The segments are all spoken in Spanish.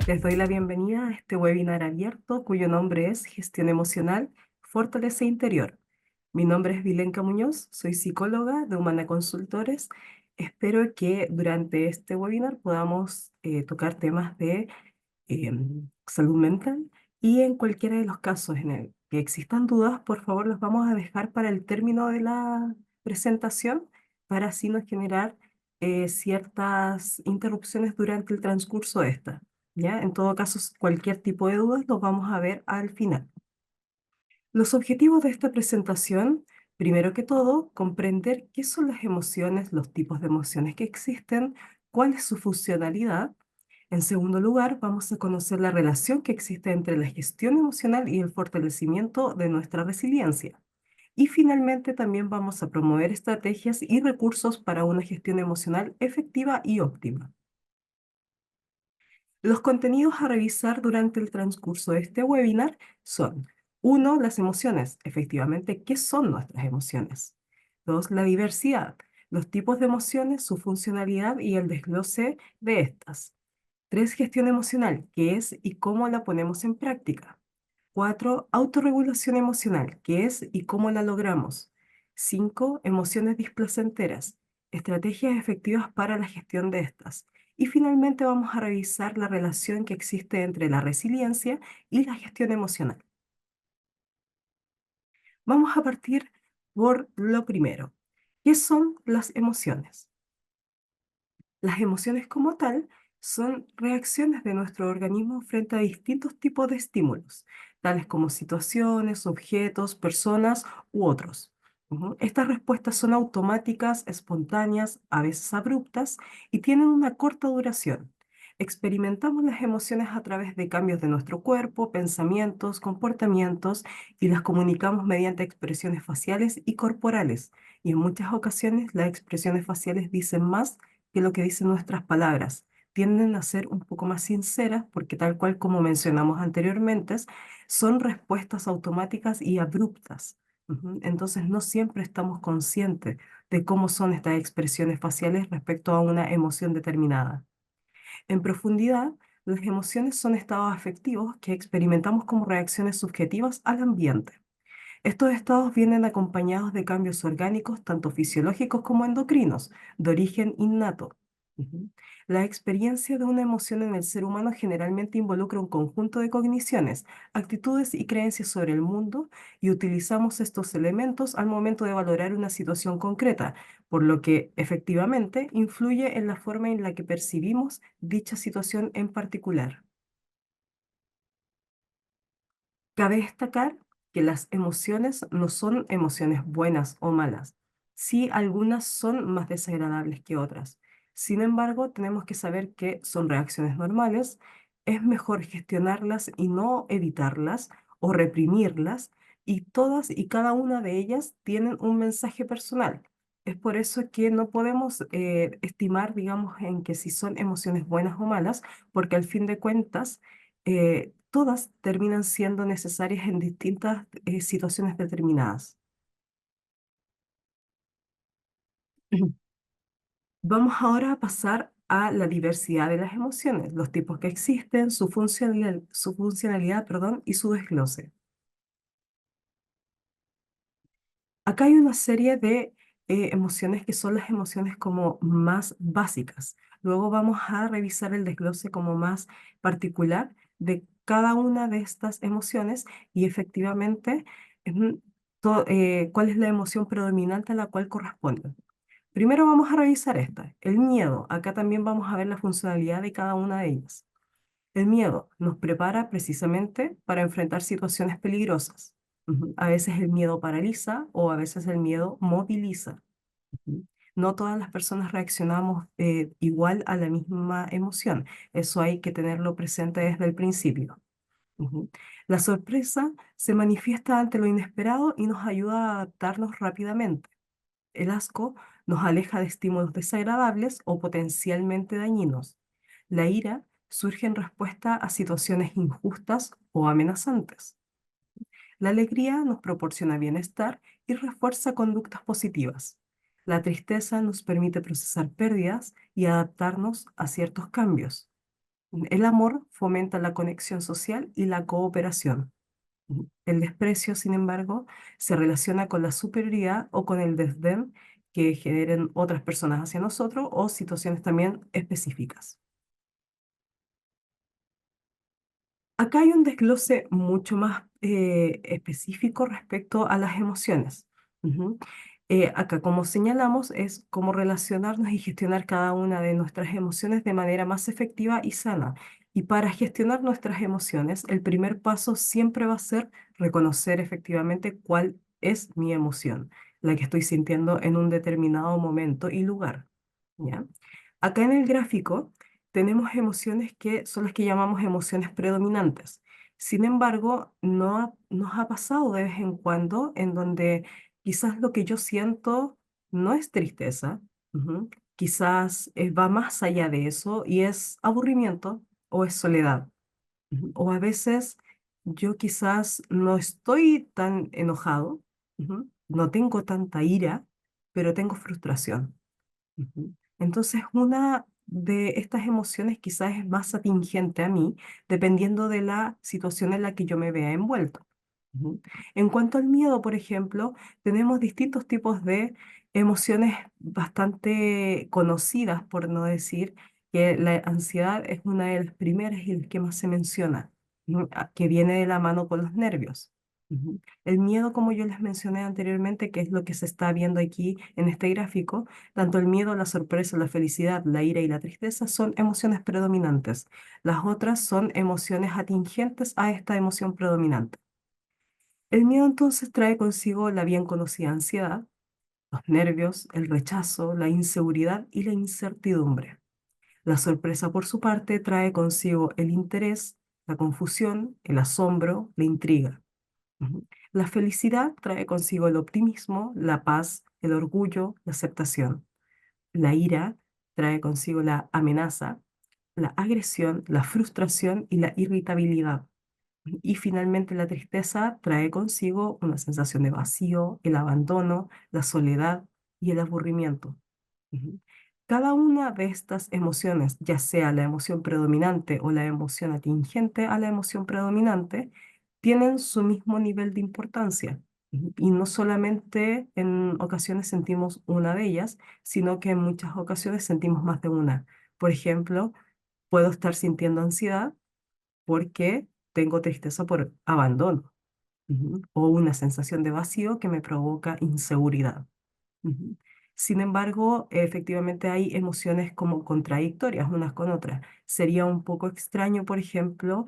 Les doy la bienvenida a este webinar abierto cuyo nombre es Gestión Emocional, Fortaleza Interior. Mi nombre es Vilenka Muñoz, soy psicóloga de Humana Consultores. Espero que durante este webinar podamos tocar temas de salud mental y en cualquiera de los casos en el que existan dudas, por favor, los vamos a dejar para el término de la presentación para así no generar ciertas interrupciones durante el transcurso de esta. ¿Ya? En todo caso, cualquier tipo de dudas los vamos a ver al final. Los objetivos de esta presentación, primero que todo, comprender qué son las emociones, los tipos de emociones que existen, cuál es su funcionalidad. En segundo lugar, vamos a conocer la relación que existe entre la gestión emocional y el fortalecimiento de nuestra resiliencia. Y finalmente, también vamos a promover estrategias y recursos para una gestión emocional efectiva y óptima. Los contenidos a revisar durante el transcurso de este webinar son: uno, las emociones. Efectivamente, ¿qué son nuestras emociones? Dos, la diversidad, los tipos de emociones, su funcionalidad y el desglose de estas. Tres, gestión emocional, qué es y cómo la ponemos en práctica. Cuatro, autorregulación emocional, qué es y cómo la logramos. Cinco, emociones displacenteras, estrategias efectivas para la gestión de estas. Y finalmente vamos a revisar la relación que existe entre la resiliencia y la gestión emocional. Vamos a partir por lo primero. ¿Qué son las emociones? Las emociones como tal son reacciones de nuestro organismo frente a distintos tipos de estímulos, tales como situaciones, objetos, personas u otros. Estas respuestas son automáticas, espontáneas, a veces abruptas y tienen una corta duración. Experimentamos las emociones a través de cambios de nuestro cuerpo, pensamientos, comportamientos y las comunicamos mediante expresiones faciales y corporales. Y en muchas ocasiones las expresiones faciales dicen más que lo que dicen nuestras palabras. Tienden a ser un poco más sinceras porque tal cual como mencionamos anteriormente, son respuestas automáticas y abruptas. Entonces no siempre estamos conscientes de cómo son estas expresiones faciales respecto a una emoción determinada. En profundidad, las emociones son estados afectivos que experimentamos como reacciones subjetivas al ambiente. Estos estados vienen acompañados de cambios orgánicos, tanto fisiológicos como endocrinos, de origen innato. Ujú. La experiencia de una emoción en el ser humano generalmente involucra un conjunto de cogniciones, actitudes y creencias sobre el mundo, y utilizamos estos elementos al momento de valorar una situación concreta, por lo que efectivamente influye en la forma en la que percibimos dicha situación en particular. Cabe destacar que las emociones no son emociones buenas o malas. Sí, algunas son más desagradables que otras. Sin embargo, tenemos que saber que son reacciones normales. Es mejor gestionarlas y no evitarlas o reprimirlas, y todas y cada una de ellas tienen un mensaje personal. Es por eso que no podemos estimar, digamos, en que si son emociones buenas o malas, porque al fin de cuentas, todas terminan siendo necesarias en distintas situaciones determinadas. Vamos ahora a pasar a la diversidad de las emociones, los tipos que existen, su funcionalidad, perdón, y su desglose. Acá hay una serie de emociones que son las emociones como más básicas. Luego vamos a revisar el desglose como más particular de cada una de estas emociones y efectivamente ujú, cuál es la emoción predominante a la cual corresponde. Primero vamos a revisar esta, el miedo. Acá también vamos a ver la funcionalidad de cada una de ellas. El miedo nos prepara precisamente para enfrentar situaciones peligrosas. A veces el miedo paraliza o a veces el miedo moviliza. Ujú. No todas las personas reaccionamos igual a la misma emoción. Eso hay que tenerlo presente desde el principio. Ujú. La sorpresa se manifiesta ante lo inesperado y nos ayuda a adaptarnos rápidamente. El asco nos aleja de estímulos desagradables o potencialmente dañinos. La ira surge en respuesta a situaciones injustas o amenazantes. La alegría nos proporciona bienestar y refuerza conductas positivas. La tristeza nos permite procesar pérdidas y adaptarnos a ciertos cambios. El amor fomenta la conexión social y la cooperación. El desprecio, sin embargo, se relaciona con la superioridad o con el desdén que generen otras personas hacia nosotros o situaciones también específicas. Acá hay un desglose mucho más específico respecto a las emociones. Ujú. Acá, como señalamos, es cómo relacionarnos y gestionar cada una de nuestras emociones de manera más efectiva y sana. Y para gestionar nuestras emociones, el primer paso siempre va a ser reconocer efectivamente cuál es mi emoción, la que estoy sintiendo en un determinado momento y lugar. ¿Ya? Acá en el gráfico tenemos emociones que son las que llamamos emociones predominantes. Sin embargo, nos ha pasado de vez en cuando en donde quizás lo que yo siento no es tristeza, ujú, quizás va más allá de eso y es aburrimiento o es soledad. Ujú. O a veces yo quizás no estoy tan enojado, ujú, no tengo tanta ira, pero tengo frustración. Ujú. Entonces, una de estas emociones quizás es más atingente a mí, dependiendo de la situación en la que yo me vea envuelto. Ujú. En cuanto al miedo, por ejemplo, tenemos distintos tipos de emociones bastante conocidas, por no decir que la ansiedad es una de las primeras y las que más se menciona, ¿no? Que viene de la mano con los nervios. Ujú. El miedo, como yo les mencioné anteriormente, que es lo que se está viendo aquí en este gráfico, tanto el miedo, la sorpresa, la felicidad, la ira y la tristeza son emociones predominantes. Las otras son emociones atingentes a esta emoción predominante. El miedo entonces trae consigo la bien conocida ansiedad, los nervios, el rechazo, la inseguridad y la incertidumbre. La sorpresa, por su parte, trae consigo el interés, la confusión, el asombro, la intriga. Ujú. La felicidad trae consigo el optimismo, la paz, el orgullo, la aceptación. La ira trae consigo la amenaza, la agresión, la frustración y la irritabilidad. Y finalmente la tristeza trae consigo una sensación de vacío, el abandono, la soledad y el aburrimiento. Ujú. Cada una de estas emociones, ya sea la emoción predominante o la emoción atingente a la emoción predominante, tienen su mismo nivel de importancia. Ujú. Y no solamente en ocasiones sentimos una de ellas, sino que en muchas ocasiones sentimos más de una. Por ejemplo, puedo estar sintiendo ansiedad porque tengo tristeza por abandono, ujú, o una sensación de vacío que me provoca inseguridad. Ujú. Sin embargo, efectivamente hay emociones como contradictorias unas con otras. Sería un poco extraño, por ejemplo,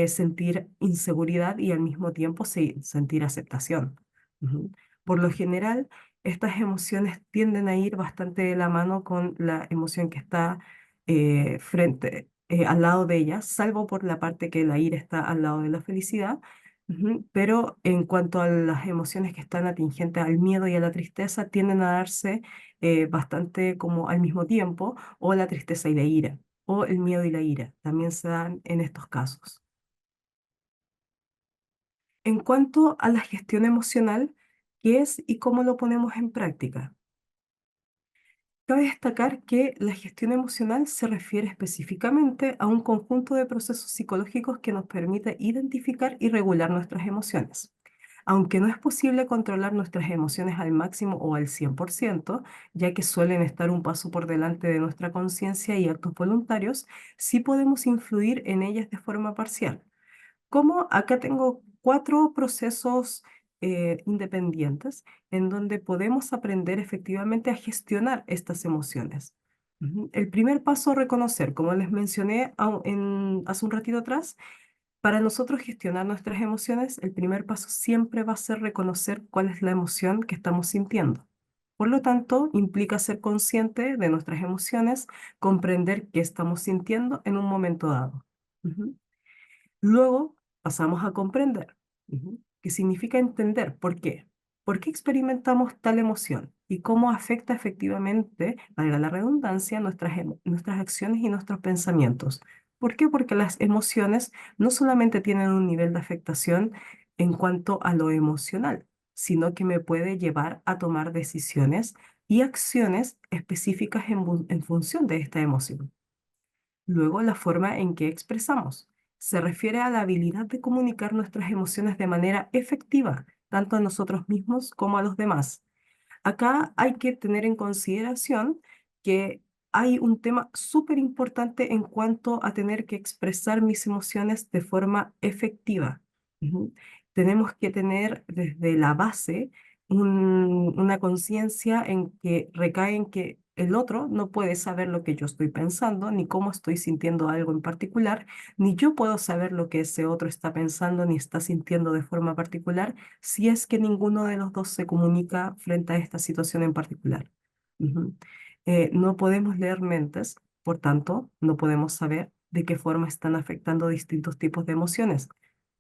sentir inseguridad y al mismo tiempo sentir aceptación. Ujú. Por lo general, estas emociones tienden a ir bastante de la mano con la emoción que está al lado de ellas, salvo por la parte que la ira está al lado de la felicidad. Ujú. Pero en cuanto a las emociones que están atingentes al miedo y a la tristeza, tienden a darse bastante como al mismo tiempo, o la tristeza y la ira, o el miedo y la ira, también se dan en estos casos. En cuanto a la gestión emocional, ¿qué es y cómo lo ponemos en práctica? Cabe destacar que la gestión emocional se refiere específicamente a un conjunto de procesos psicológicos que nos permite identificar y regular nuestras emociones. Aunque no es posible controlar nuestras emociones al máximo o al 100%, ya que suelen estar un paso por delante de nuestra conciencia y actos voluntarios, sí podemos influir en ellas de forma parcial. Como acá tengo cuatro procesos independientes en donde podemos aprender efectivamente a gestionar estas emociones. Ujú. El primer paso, reconocer, como les mencioné hace un ratito atrás, para nosotros gestionar nuestras emociones, el primer paso siempre va a ser reconocer cuál es la emoción que estamos sintiendo. Por lo tanto, implica ser consciente de nuestras emociones, comprender qué estamos sintiendo en un momento dado. Ujú. Luego pasamos a comprender, ujú, que significa entender por qué. ¿Por qué experimentamos tal emoción? Y cómo afecta efectivamente, valga la redundancia, nuestras acciones y nuestros pensamientos. ¿Por qué? Porque las emociones no solamente tienen un nivel de afectación en cuanto a lo emocional, sino que me puede llevar a tomar decisiones y acciones específicas en función de esta emoción. Luego, la forma en que expresamos. Se refiere a la habilidad de comunicar nuestras emociones de manera efectiva, tanto a nosotros mismos como a los demás. Acá hay que tener en consideración que hay un tema súper importante en cuanto a tener que expresar mis emociones de forma efectiva. Ujú. Tenemos que tener desde la base una conciencia en que recae en que el otro no puede saber lo que yo estoy pensando, ni cómo estoy sintiendo algo en particular, ni yo puedo saber lo que ese otro está pensando ni está sintiendo de forma particular si es que ninguno de los dos se comunica frente a esta situación en particular. Ujú. No podemos leer mentes, por tanto, no podemos saber de qué forma están afectando distintos tipos de emociones.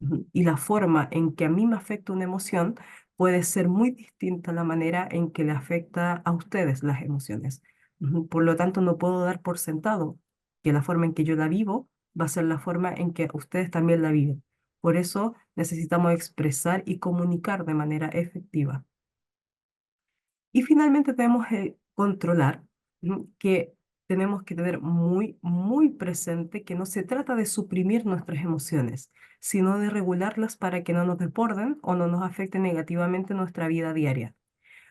Ujú. Y la forma en que a mí me afecta una emoción puede ser muy distinta a la manera en que le afecta a ustedes las emociones. Ujú. Por lo tanto, no puedo dar por sentado que la forma en que yo la vivo va a ser la forma en que ustedes también la viven. Por eso necesitamos expresar y comunicar de manera efectiva. Y finalmente tenemos el controlar, que tenemos que tener muy, muy presente que no se trata de suprimir nuestras emociones, sino de regularlas para que no nos desborden o no nos afecten negativamente nuestra vida diaria.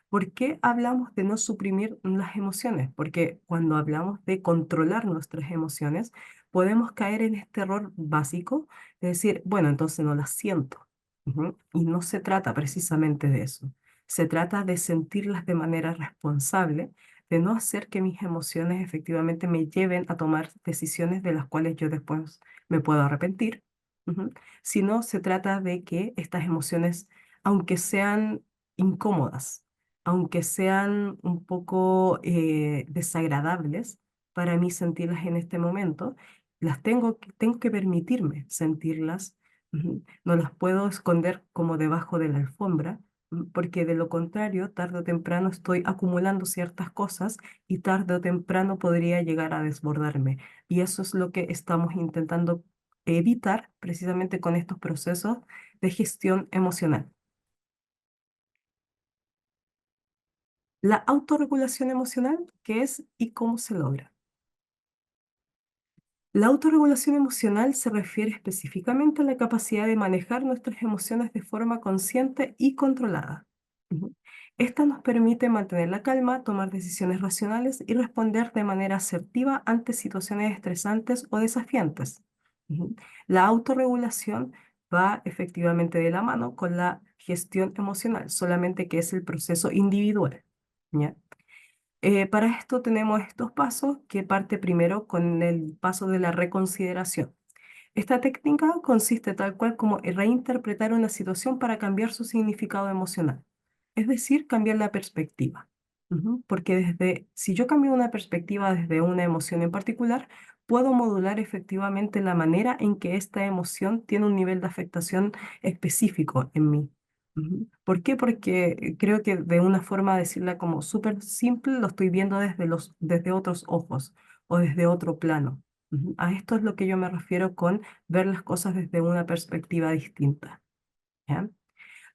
¿Por qué hablamos de no suprimir las emociones? Porque cuando hablamos de controlar nuestras emociones, podemos caer en este error básico de decir, bueno, entonces no las siento. Ujú. Y no se trata precisamente de eso. Se trata de sentirlas de manera responsable, de no hacer que mis emociones efectivamente me lleven a tomar decisiones de las cuales yo después me puedo arrepentir. Ujú. Sino se trata de que estas emociones, aunque sean incómodas, aunque sean un poco desagradables para mí sentirlas en este momento, tengo que permitirme sentirlas. Ujú. No las puedo esconder como debajo de la alfombra, porque de lo contrario, tarde o temprano estoy acumulando ciertas cosas y tarde o temprano podría llegar a desbordarme. Y eso es lo que estamos intentando evitar precisamente con estos procesos de gestión emocional. La autorregulación emocional, ¿qué es y cómo se logra? La autorregulación emocional se refiere específicamente a la capacidad de manejar nuestras emociones de forma consciente y controlada. Ujú. Esta nos permite mantener la calma, tomar decisiones racionales y responder de manera asertiva ante situaciones estresantes o desafiantes. Ujú. La autorregulación va efectivamente de la mano con la gestión emocional, solamente que es el proceso individual. ¿Ya? Para esto tenemos estos pasos que parte primero con el paso de la reconsideración. Esta técnica consiste tal cual como en reinterpretar una situación para cambiar su significado emocional, es decir, cambiar la perspectiva. Ujú. Porque si yo cambio una perspectiva desde una emoción en particular, puedo modular efectivamente la manera en que esta emoción tiene un nivel de afectación específico en mí. Ujú. ¿Por qué? Porque creo que de una forma de decirla como súper simple, lo estoy viendo desde otros ojos o desde otro plano. Ujú. A esto es lo que yo me refiero con ver las cosas desde una perspectiva distinta. ¿Ya?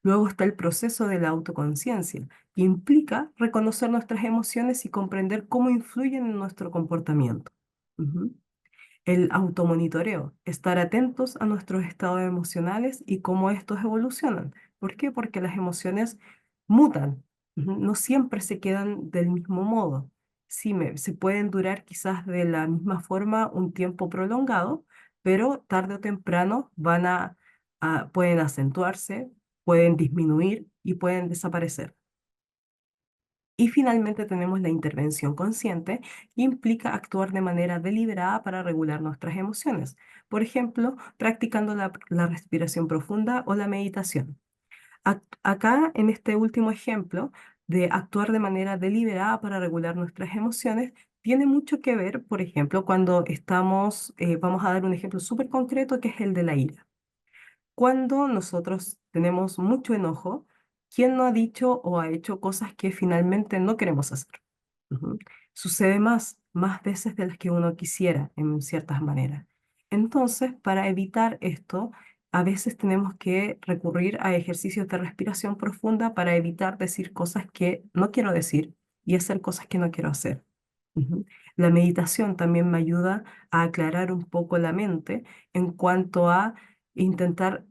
Luego está el proceso de la autoconciencia, que implica reconocer nuestras emociones y comprender cómo influyen en nuestro comportamiento. Ujú. El automonitoreo, estar atentos a nuestros estados emocionales y cómo estos evolucionan. ¿Por qué? Porque las emociones mutan, ujú, no siempre se quedan del mismo modo. Sí, se pueden durar quizás de la misma forma un tiempo prolongado, pero tarde o temprano pueden acentuarse, pueden disminuir y pueden desaparecer. Y finalmente tenemos la intervención consciente, que implica actuar de manera deliberada para regular nuestras emociones. Por ejemplo, practicando la respiración profunda o la meditación. Acá, en este último ejemplo de actuar de manera deliberada para regular nuestras emociones, tiene mucho que ver, por ejemplo, cuando vamos a dar un ejemplo súper concreto que es el de la ira. Cuando nosotros tenemos mucho enojo, ¿quién no ha dicho o ha hecho cosas que finalmente no queremos hacer? Ujú. Sucede más veces de las que uno quisiera en ciertas maneras. Entonces, para evitar esto, a veces tenemos que recurrir a ejercicios de respiración profunda para evitar decir cosas que no quiero decir y hacer cosas que no quiero hacer. Ujú. La meditación también me ayuda a aclarar un poco la mente en cuanto a intentar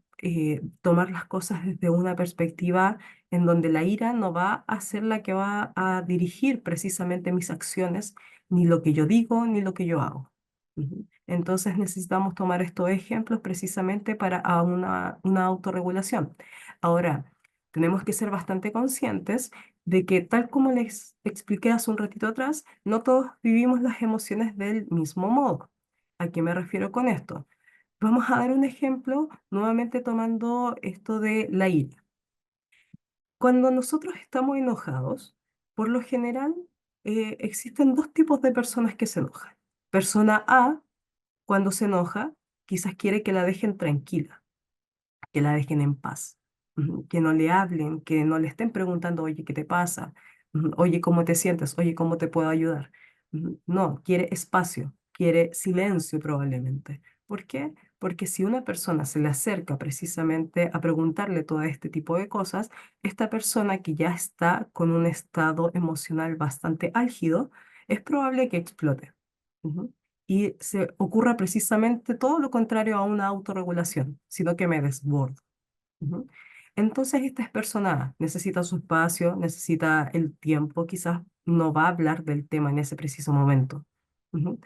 tomar las cosas desde una perspectiva en donde la ira no va a ser la que va a dirigir precisamente mis acciones, ni lo que yo digo, ni lo que yo hago. Ujú. Entonces necesitamos tomar estos ejemplos precisamente para una autorregulación. Ahora, tenemos que ser bastante conscientes de que, tal como les expliqué hace un ratito atrás, no todos vivimos las emociones del mismo modo. ¿A qué me refiero con esto? Vamos a dar un ejemplo nuevamente tomando esto de la ira. Cuando nosotros estamos enojados, por lo general existen dos tipos de personas que se enojan. Persona A, cuando se enoja, quizás quiere que la dejen tranquila, que la dejen en paz, que no le hablen, que no le estén preguntando, oye, ¿qué te pasa? Oye, ¿cómo te sientes? Oye, ¿cómo te puedo ayudar? No, quiere espacio, quiere silencio probablemente. ¿Por qué? Porque si una persona se le acerca precisamente a preguntarle todo este tipo de cosas, esta persona que ya está con un estado emocional bastante álgido, es probable que explote. Ujú. Y se ocurra precisamente todo lo contrario a una autorregulación, sino que me desbordo. Ujú. Entonces, esta es persona A, necesita su espacio, necesita el tiempo, quizás no va a hablar del tema en ese preciso momento. Ujú.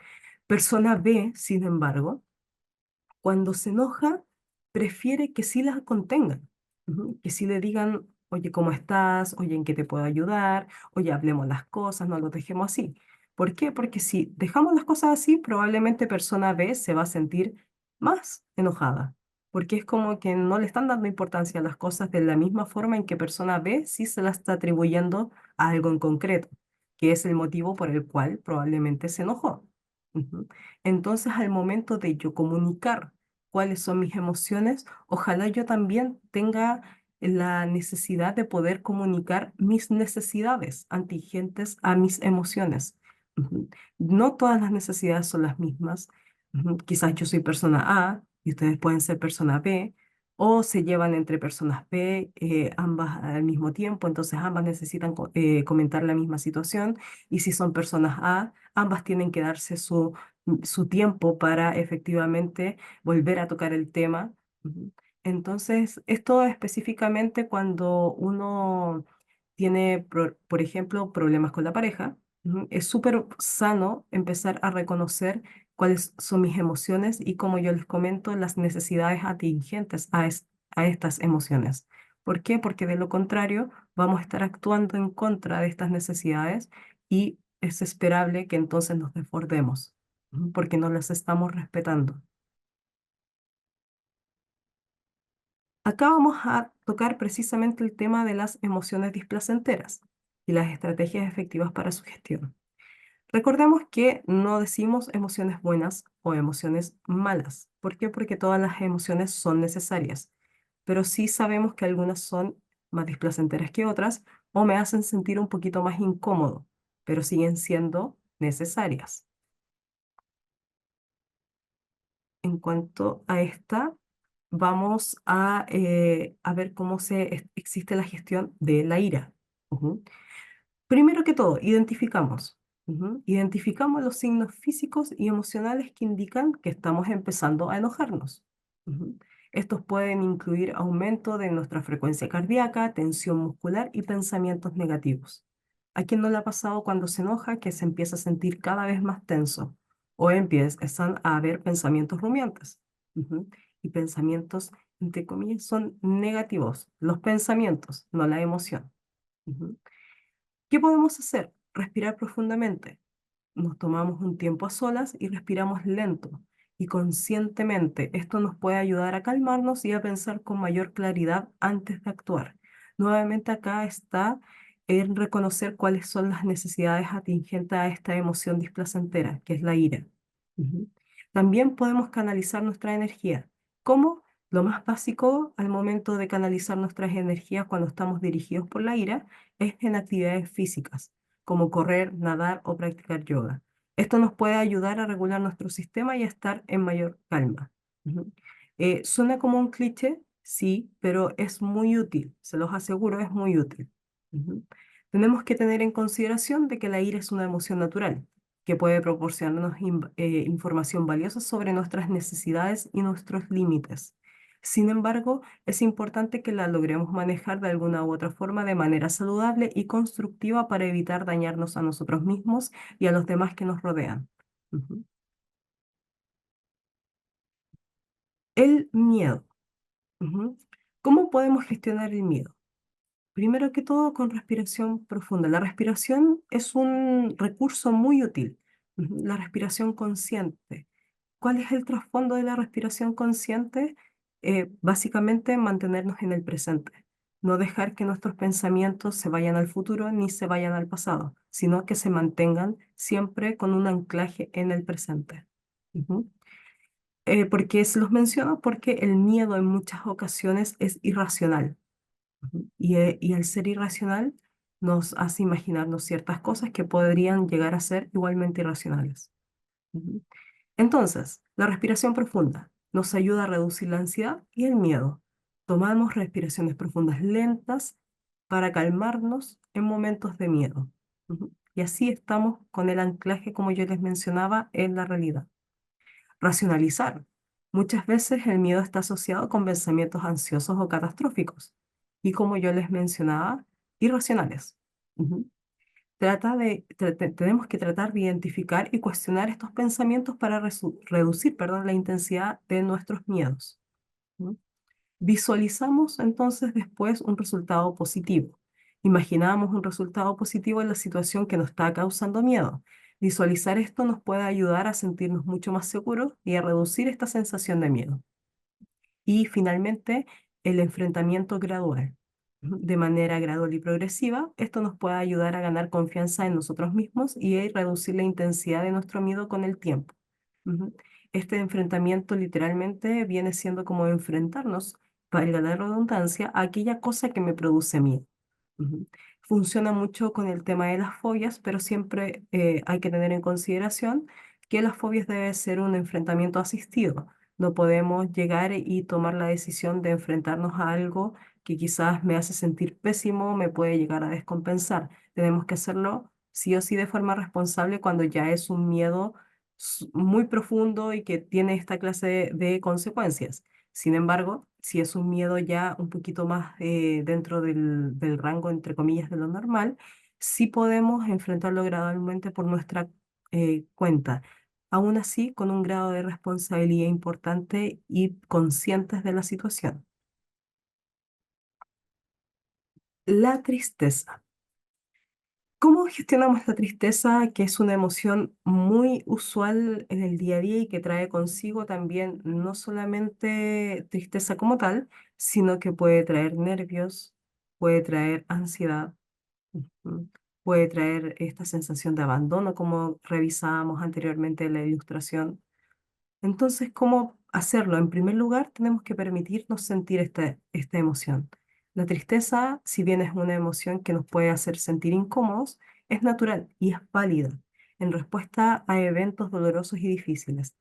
Persona B, sin embargo, cuando se enoja, prefiere que sí la contengan, que sí le digan, oye, ¿cómo estás? Oye, ¿en qué te puedo ayudar? Oye, hablemos las cosas, no lo dejemos así. ¿Por qué? Porque si dejamos las cosas así, probablemente persona B se va a sentir más enojada, porque es como que no le están dando importancia a las cosas de la misma forma en que persona B sí se la está atribuyendo a algo en concreto, que es el motivo por el cual probablemente se enojó. Ujú. Entonces, al momento de yo comunicar cuáles son mis emociones, ojalá yo también tenga la necesidad de poder comunicar mis necesidades antigentes a mis emociones. Ujú. No todas las necesidades son las mismas. Quizás yo soy persona A y ustedes pueden ser persona B, o se llevan entre personas B, ambas al mismo tiempo, entonces ambas necesitan comentar la misma situación, y si son personas A, ambas tienen que darse su tiempo para efectivamente volver a tocar el tema. Ujú. Entonces, esto específicamente cuando uno tiene, por ejemplo, problemas con la pareja, es súper sano empezar a reconocer cuáles son mis emociones y, como yo les comento, las necesidades atingentes a estas emociones. ¿Por qué? Porque de lo contrario vamos a estar actuando en contra de estas necesidades y es esperable que entonces nos desbordemos, porque no las estamos respetando. Acá vamos a tocar precisamente el tema de las emociones displacenteras y las estrategias efectivas para su gestión. Recordemos que no decimos emociones buenas o emociones malas. ¿Por qué? Porque todas las emociones son necesarias, pero sí sabemos que algunas son más displacenteras que otras o me hacen sentir un poquito más incómodo, pero siguen siendo necesarias. En cuanto a esta, vamos a ver cómo existe la gestión de la ira. Ujú. Primero que todo, identificamos. Identificamos los signos físicos y emocionales que indican que estamos empezando a enojarnos. Ujú. Estos pueden incluir aumento de nuestra frecuencia cardíaca, tensión muscular y pensamientos negativos. ¿A quién no le ha pasado cuando se enoja que se empieza a sentir cada vez más tenso o empiezan a haber pensamientos rumiantes? Ujú. Y pensamientos, entre comillas, son negativos. Los pensamientos, no la emoción. Ujú. ¿Qué podemos hacer? Respirar profundamente. Nos tomamos un tiempo a solas y respiramos lento y conscientemente. Esto nos puede ayudar a calmarnos y a pensar con mayor claridad antes de actuar. Nuevamente acá está en reconocer cuáles son las necesidades atingentes a esta emoción displacentera, que es la ira. Ujú. También podemos canalizar nuestra energía. ¿Cómo? Lo más básico al momento de canalizar nuestras energías cuando estamos dirigidos por la ira es en actividades físicas, como correr, nadar o practicar yoga. Esto nos puede ayudar a regular nuestro sistema y a estar en mayor calma. Ujú. Suena como un cliché, sí, pero es muy útil, se los aseguro, es muy útil. Ujú. Tenemos que tener en consideración de que la ira es una emoción natural. que puede proporcionarnos información valiosa sobre nuestras necesidades y nuestros límites. Sin embargo, es importante que la logremos manejar de alguna u otra forma de manera saludable y constructiva para evitar dañarnos a nosotros mismos y a los demás que nos rodean. Ujú. El miedo. Ujú. ¿Cómo podemos gestionar el miedo? Primero que todo, con respiración profunda. La respiración es un recurso muy útil. Ujú. La respiración consciente. ¿Cuál es el trasfondo de la respiración consciente? Básicamente mantenernos en el presente. No dejar que nuestros pensamientos se vayan al futuro ni se vayan al pasado, sino que se mantengan siempre con un anclaje en el presente. Ujú. ¿Por qué se los menciono? Porque el miedo en muchas ocasiones es irracional. Ujú. Y al ser irracional nos hace imaginarnos ciertas cosas que podrían llegar a ser igualmente irracionales. Ujú. Entonces, la respiración profunda nos ayuda a reducir la ansiedad y el miedo. Tomamos respiraciones profundas lentas para calmarnos en momentos de miedo. Ujú. Y así estamos con el anclaje, como yo les mencionaba, en la realidad. Racionalizar. Muchas veces el miedo está asociado con pensamientos ansiosos o catastróficos. Y como yo les mencionaba, irracionales. Ujú. Tenemos que tratar de identificar y cuestionar estos pensamientos para reducir, perdón, la intensidad de nuestros miedos. ¿No? Visualizamos entonces después un resultado positivo. Imaginamos un resultado positivo en la situación que nos está causando miedo. Visualizar esto nos puede ayudar a sentirnos mucho más seguros y a reducir esta sensación de miedo. Y finalmente, el enfrentamiento gradual. Ujú. De manera gradual y progresiva, esto nos puede ayudar a ganar confianza en nosotros mismos y a reducir la intensidad de nuestro miedo con el tiempo. Ujú. Este enfrentamiento literalmente viene siendo como enfrentarnos, valga la redundancia, a aquella cosa que me produce miedo. Ujú. Funciona mucho con el tema de las fobias, pero siempre hay que tener en consideración que las fobias debe ser un enfrentamiento asistido. No podemos llegar y tomar la decisión de enfrentarnos a algo que quizás me hace sentir pésimo, me puede llegar a descompensar. Tenemos que hacerlo sí o sí de forma responsable cuando ya es un miedo muy profundo y que tiene esta clase de consecuencias. Sin embargo, si es un miedo ya un poquito más dentro del rango, entre comillas, de lo normal, sí podemos enfrentarlo gradualmente por nuestra cuenta. Aún así, con un grado de responsabilidad importante y conscientes de la situación. La tristeza. ¿Cómo gestionamos la tristeza, que es una emoción muy usual en el día a día y que trae consigo también no solamente tristeza como tal, sino que puede traer nervios, puede traer ansiedad, ujú, puede traer esta sensación de abandono, como revisábamos anteriormente en la ilustración? Entonces, ¿cómo hacerlo? En primer lugar, tenemos que permitirnos sentir esta emoción. La tristeza, si bien es una emoción que nos puede hacer sentir incómodos, es natural y es válida en respuesta a eventos dolorosos y difíciles.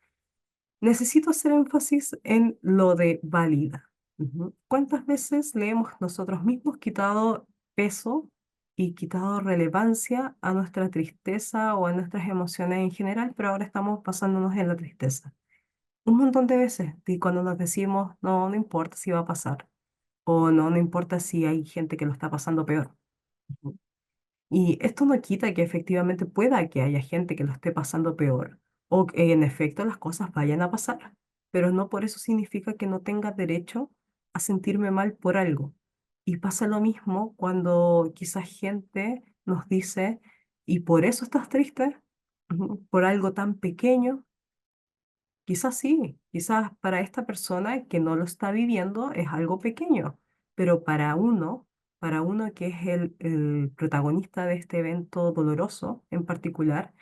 Necesito hacer énfasis en lo de válida. Ujú. ¿Cuántas veces le hemos nosotros mismos quitado peso y quitado relevancia a nuestra tristeza o a nuestras emociones en general, pero ahora estamos basándonos en la tristeza? Un montón de veces, y cuando nos decimos, no, no importa si va a pasar, o no, no importa si hay gente que lo está pasando peor. Ujú. Y esto no quita que efectivamente pueda que haya gente que lo esté pasando peor, o que en efecto las cosas vayan a pasar, pero no por eso significa que no tenga derecho a sentirme mal por algo. Y pasa lo mismo cuando quizás gente nos dice, ¿y por eso estás triste? Ujú. Por algo tan pequeño. Quizás sí, quizás para esta persona que no lo está viviendo es algo pequeño, pero para uno que es el protagonista de este evento doloroso en particular,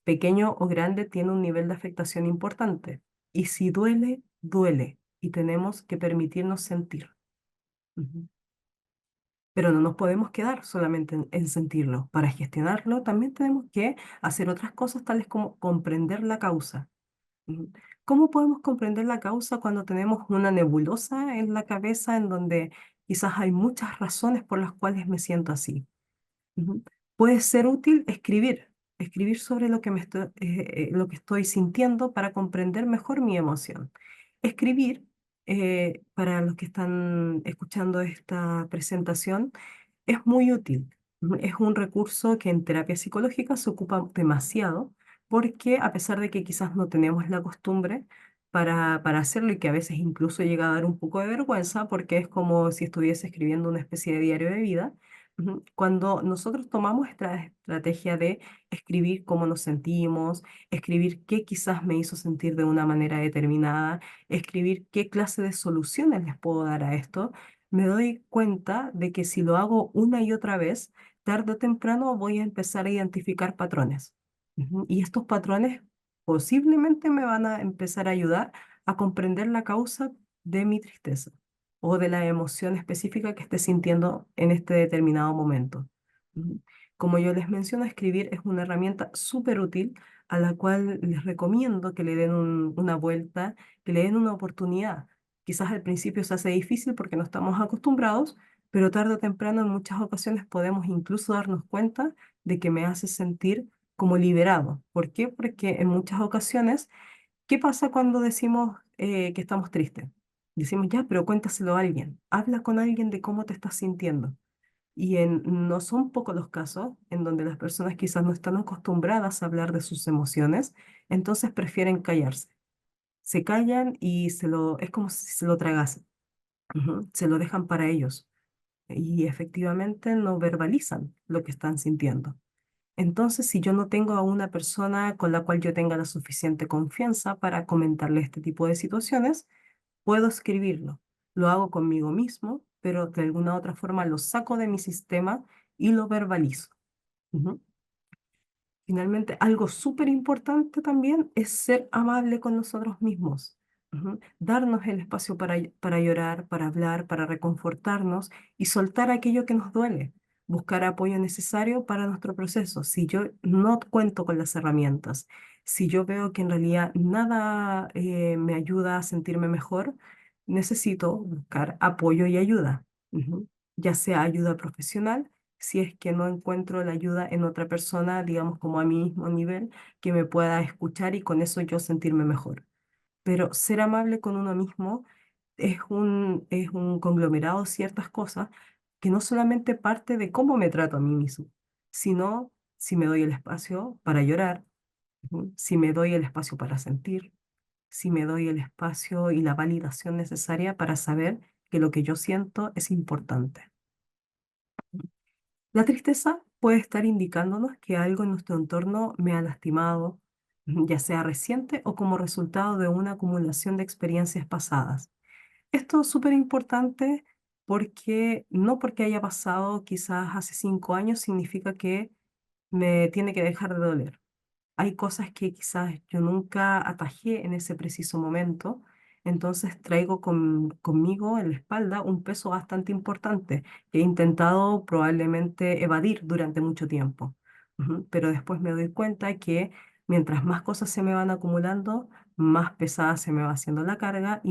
pequeño o grande, tiene un nivel de afectación importante. Y si duele, duele, y tenemos que permitirnos sentir. Ujú. Pero no nos podemos quedar solamente en sentirlo. Para gestionarlo también tenemos que hacer otras cosas tales como comprender la causa. Ujú. ¿Cómo podemos comprender la causa cuando tenemos una nebulosa en la cabeza en donde quizás hay muchas razones por las cuales me siento así? Ujú. Puede ser útil escribir. escribir sobre lo que estoy sintiendo para comprender mejor mi emoción. Escribir, para los que están escuchando esta presentación, es muy útil. Es un recurso que en terapia psicológica se ocupa demasiado porque a pesar de que quizás no tenemos la costumbre para hacerlo y que a veces incluso llega a dar un poco de vergüenza porque es como si estuviese escribiendo una especie de diario de vida, cuando nosotros tomamos esta estrategia de escribir cómo nos sentimos, escribir qué quizás me hizo sentir de una manera determinada, escribir qué clase de soluciones les puedo dar a esto, me doy cuenta de que si lo hago una y otra vez, tarde o temprano voy a empezar a identificar patrones. Y estos patrones posiblemente me van a empezar a ayudar a comprender la causa de mi tristeza o de la emoción específica que esté sintiendo en este determinado momento. Ujú. Como yo les menciono, escribir es una herramienta súper útil a la cual les recomiendo que le den una vuelta, que le den una oportunidad. Quizás al principio se hace difícil porque no estamos acostumbrados, pero tarde o temprano en muchas ocasiones podemos incluso darnos cuenta de que me hace sentir como liberado. ¿Por qué? Porque en muchas ocasiones, ¿qué pasa cuando decimos que estamos tristes? Decimos, ya, pero cuéntaselo a alguien. Habla con alguien de cómo te estás sintiendo. No son pocos los casos en donde las personas quizás no están acostumbradas a hablar de sus emociones, entonces prefieren callarse. Se callan y es como si se lo tragasen. Se lo dejan para ellos y efectivamente no verbalizan lo que están sintiendo. Entonces, si yo no tengo a una persona con la cual yo tenga la suficiente confianza para comentarle este tipo de situaciones, puedo escribirlo. Lo hago conmigo mismo, pero de alguna otra forma lo saco de mi sistema y lo verbalizo. Ujú. Finalmente, algo súper importante también es ser amable con nosotros mismos. Darnos el espacio para llorar, para hablar, para reconfortarnos y soltar aquello que nos duele. Buscar apoyo necesario para nuestro proceso. Si yo no cuento con las herramientas, si yo veo que en realidad nada me ayuda a sentirme mejor, necesito buscar apoyo y ayuda. Ya sea ayuda profesional si es que no encuentro la ayuda en otra persona, digamos como a mi mismo nivel, que me pueda escuchar y con eso yo sentirme mejor. Pero ser amable con uno mismo es un conglomerado de ciertas cosas que no solamente parte de cómo me trato a mí mismo, sino si me doy el espacio para llorar, si me doy el espacio para sentir, si me doy el espacio y la validación necesaria para saber que lo que yo siento es importante. La tristeza puede estar indicándonos que algo en nuestro entorno me ha lastimado, ya sea reciente o como resultado de una acumulación de experiencias pasadas. Esto es súper importante porque no porque haya pasado quizás hace 5 años significa que me tiene que dejar de doler. Hay cosas que quizás yo nunca atajé en ese preciso momento, entonces traigo conmigo en la espalda un peso bastante importante que he intentado probablemente evadir durante mucho tiempo. Pero después me doy cuenta que mientras más cosas se me van acumulando, más pesada se me va haciendo la carga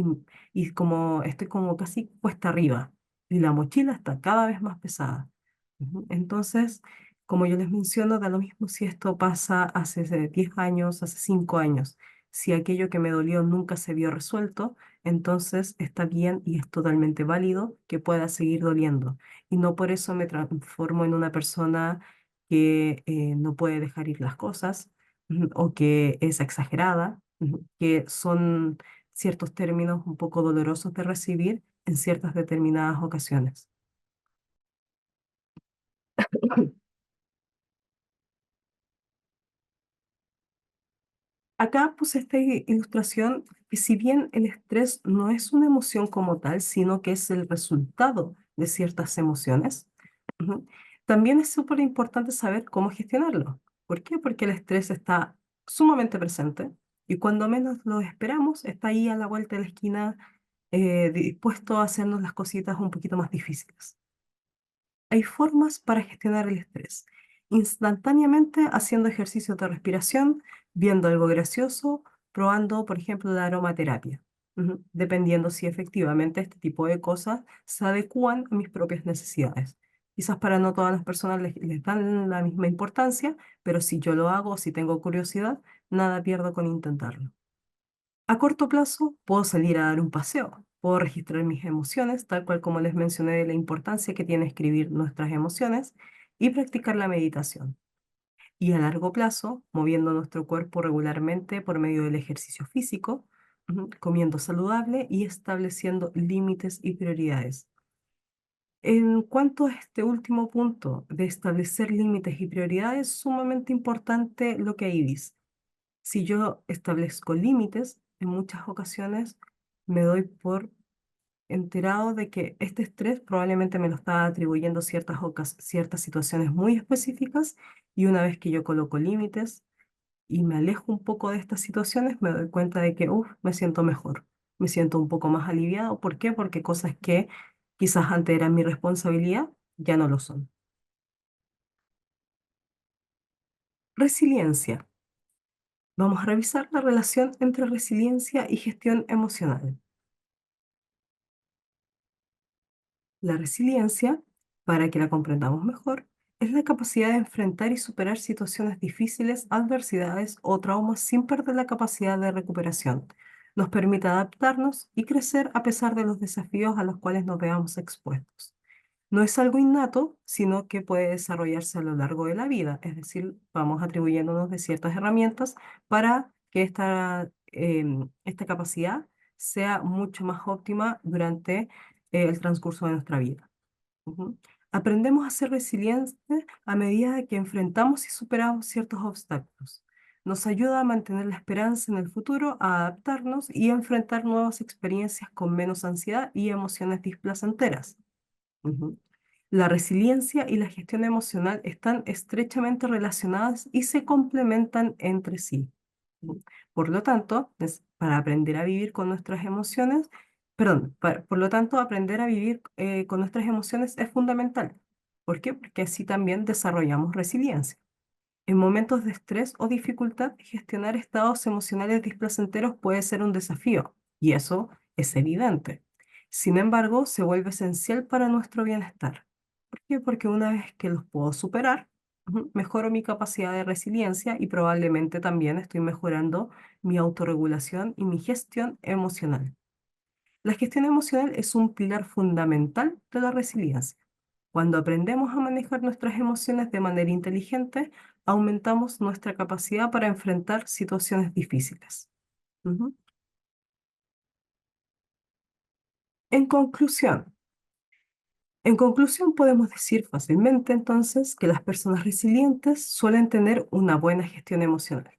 y como estoy como casi cuesta arriba y la mochila está cada vez más pesada. Entonces, como yo les menciono, da lo mismo si esto pasa hace 10 años, hace 5 años. Si aquello que me dolió nunca se vio resuelto, entonces está bien y es totalmente válido que pueda seguir doliendo. Y no por eso me transformo en una persona que no puede dejar ir las cosas o que es exagerada, que son ciertos términos un poco dolorosos de recibir en ciertas determinadas ocasiones. Acá puse esta ilustración que si bien el estrés no es una emoción como tal, sino que es el resultado de ciertas emociones, ujú, también es súper importante saber cómo gestionarlo. ¿Por qué? Porque el estrés está sumamente presente y cuando menos lo esperamos está ahí a la vuelta de la esquina, dispuesto a hacernos las cositas un poquito más difíciles. Hay formas para gestionar el estrés. Instantáneamente haciendo ejercicios de respiración, viendo algo gracioso, probando, por ejemplo, la aromaterapia. Dependiendo si efectivamente este tipo de cosas se adecúan a mis propias necesidades. Quizás para no todas las personas les dan la misma importancia, pero si yo lo hago, si tengo curiosidad, nada pierdo con intentarlo. A corto plazo, puedo salir a dar un paseo, puedo registrar mis emociones, tal cual como les mencioné de la importancia que tiene escribir nuestras emociones, y practicar la meditación. Y a largo plazo, moviendo nuestro cuerpo regularmente por medio del ejercicio físico, comiendo saludable y estableciendo límites y prioridades. En cuanto a este último punto de establecer límites y prioridades, es sumamente importante lo que ahí dice. Si yo establezco límites, en muchas ocasiones me doy por enterado de que este estrés probablemente me lo está atribuyendo ciertas situaciones muy específicas, y una vez que yo coloco límites y me alejo un poco de estas situaciones, me doy cuenta de que, me siento mejor, me siento un poco más aliviado. ¿Por qué? Porque cosas que quizás antes eran mi responsabilidad, ya no lo son. Resiliencia. Vamos a revisar la relación entre resiliencia y gestión emocional. La resiliencia, para que la comprendamos mejor, es la capacidad de enfrentar y superar situaciones difíciles, adversidades o traumas sin perder la capacidad de recuperación. Nos permite adaptarnos y crecer a pesar de los desafíos a los cuales nos veamos expuestos. No es algo innato, sino que puede desarrollarse a lo largo de la vida, es decir, vamos atribuyéndonos de ciertas herramientas para que esta capacidad sea mucho más óptima durante el transcurso de nuestra vida. Ujú. Aprendemos a ser resilientes a medida que enfrentamos y superamos ciertos obstáculos. Nos ayuda a mantener la esperanza en el futuro, a adaptarnos y a enfrentar nuevas experiencias con menos ansiedad y emociones displacenteras. Ujú. La resiliencia y la gestión emocional están estrechamente relacionadas y se complementan entre sí. Ujú. Por lo tanto, para aprender a vivir con nuestras emociones, perdón, por lo tanto, aprender a vivir con nuestras emociones es fundamental. ¿Por qué? Porque así también desarrollamos resiliencia. En momentos de estrés o dificultad, gestionar estados emocionales displacenteros puede ser un desafío, y eso es evidente. Sin embargo, se vuelve esencial para nuestro bienestar. ¿Por qué? Porque una vez que los puedo superar, mejoro mi capacidad de resiliencia y probablemente también estoy mejorando mi autorregulación y mi gestión emocional. La gestión emocional es un pilar fundamental de la resiliencia. Cuando aprendemos a manejar nuestras emociones de manera inteligente, aumentamos nuestra capacidad para enfrentar situaciones difíciles. Ujú. En conclusión, en conclusión, podemos decir fácilmente entonces que las personas resilientes suelen tener una buena gestión emocional.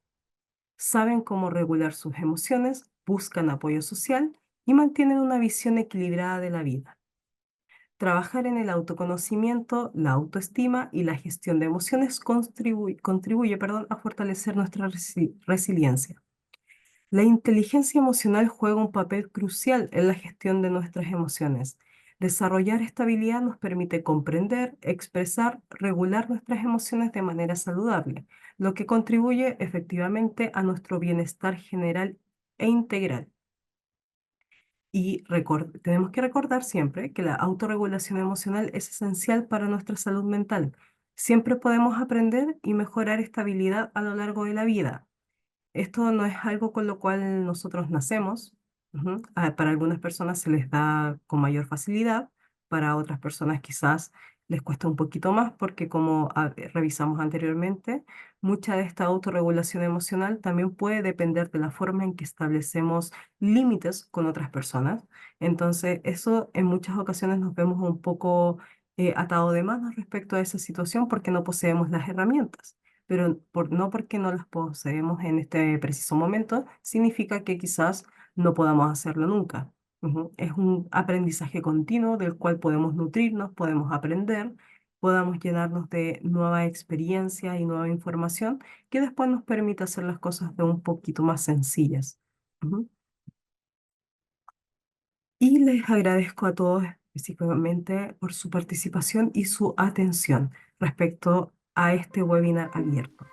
Saben cómo regular sus emociones, buscan apoyo social y mantienen una visión equilibrada de la vida. Trabajar en el autoconocimiento, la autoestima y la gestión de emociones contribuye, a fortalecer nuestra resiliencia. La inteligencia emocional juega un papel crucial en la gestión de nuestras emociones. Desarrollar esta habilidad nos permite comprender, expresar, regular nuestras emociones de manera saludable, lo que contribuye efectivamente a nuestro bienestar general e integral. Y tenemos que recordar siempre que la autorregulación emocional es esencial para nuestra salud mental. Siempre podemos aprender y mejorar esta habilidad a lo largo de la vida. Esto no es algo con lo cual nosotros nacemos. Para algunas personas se les da con mayor facilidad, para otras personas quizás les cuesta un poquito más porque, como revisamos anteriormente, mucha de esta autorregulación emocional también puede depender de la forma en que establecemos límites con otras personas. Entonces, eso en muchas ocasiones nos vemos un poco atados de manos respecto a esa situación porque no poseemos las herramientas, pero no porque no las poseemos en este preciso momento, significa que quizás no podamos hacerlo nunca. Es un aprendizaje continuo del cual podemos nutrirnos, podemos aprender, podamos llenarnos de nueva experiencia y nueva información que después nos permite hacer las cosas de un poquito más sencillas. Ujú. Y les agradezco a todos específicamente por su participación y su atención respecto a este webinar abierto.